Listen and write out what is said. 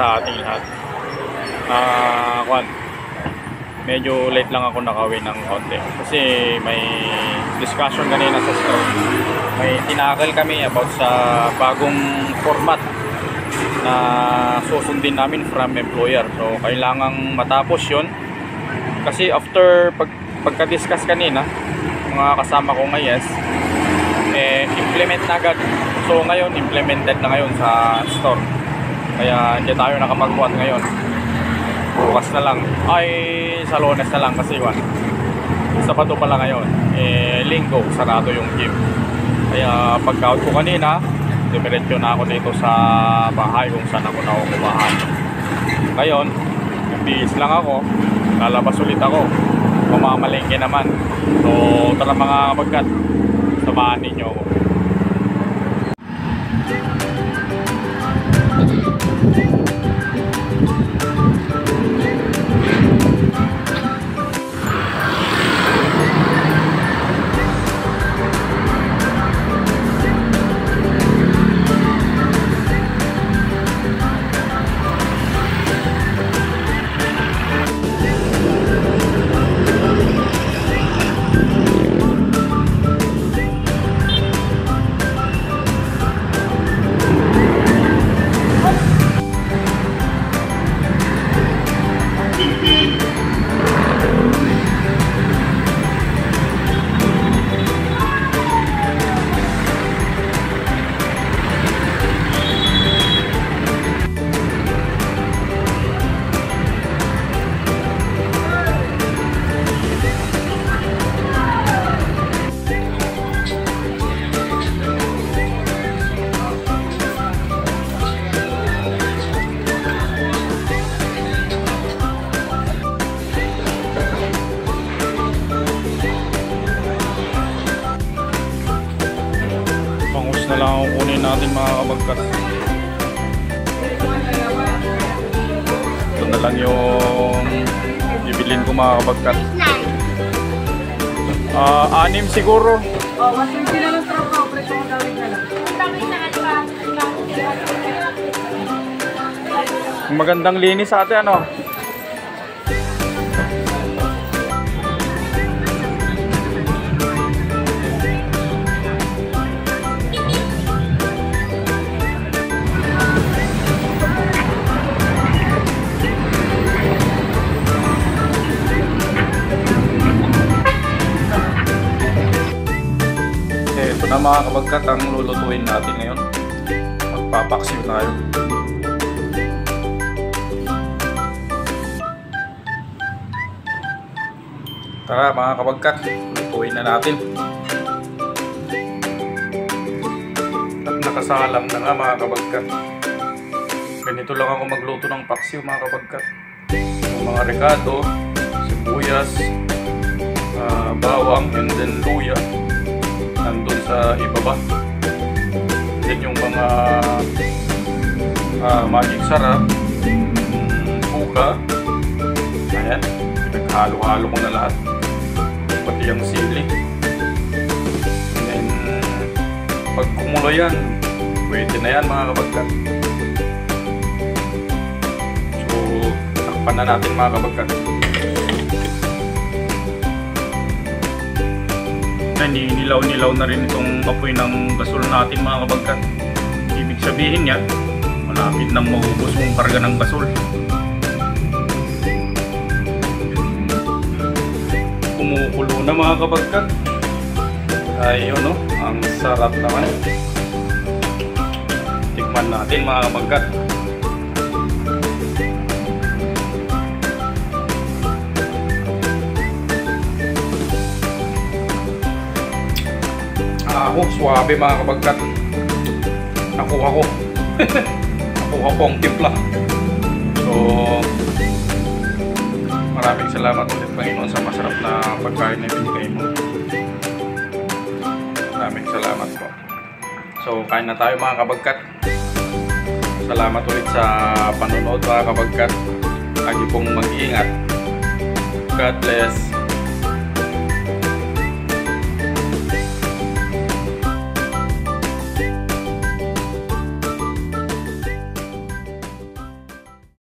sa ating lahat. Medyo late lang ako nakawin ng konti kasi may discussion kanina sa store. May tinakal kami about sa bagong format na susundin namin from employer. So kailangang matapos yon kasi after pagka-discuss kanina mga kasama ko ngayon, implement na agad. So ngayon implemented na ngayon sa store, kaya hindi tayo nakapagbuhat ngayon. Bukas na lang, ay sa Lunes na lang kasi Sabado pala ngayon, Linggo sarado yung gym. Kaya pagka-out ko kanina, diretso na ako dito sa bahay kung saan ako nakukubahan. Ngayon bihis lang ako, lalabas ulit ako, mamamalengke naman. So tara mga kapagkat, samahan ninyo ako. Na lang ang kunin natin mga kabagkat. Ito na lang yung bibilin ko mga kabagkat. 6 siguro. Mas sila ng trabaho, preso mo gawin na lang. Magandang linis sa ate, ano? Ito na mga kabagkat ang lulutuin natin ngayon. Magpapaksiw tayo. Tara mga kabagkat, lutuin na natin. At nakasalang na nga mga kabagkat. Ganito lang ako magluto ng paksiw mga kabagkat. Yung mga rekado, sibuyas, bawang, and then luya nandun sa ibaba. Then yung mga magic sarap, buka, ayan, naghalo-halo ko na lahat, pati yung sili. And then pag kumulo yan, pwede na yan mga kabagkat. So takpan na natin mga kabagkat. Nilaw-nilaw na rin itong apoy ng gasol natin mga kabagkat. Ibig sabihin niya, malapit nang maubos yung karga ng gasol. Kumukulo na mga kabagkat. Ayun, no? Ang sarap naman. Tikman natin mga kabagkat. Suwabe mga kabagkat. Nakuha ko. Nakuha ko ang timpla. So maraming salamat ulit Panginoon sa masarap na pagkain na ibigay mo. Maraming salamat po. So kain na tayo mga kabagkat. Salamat ulit sa panonood mga kabagkat. Lagi pong mag-iingat. God bless.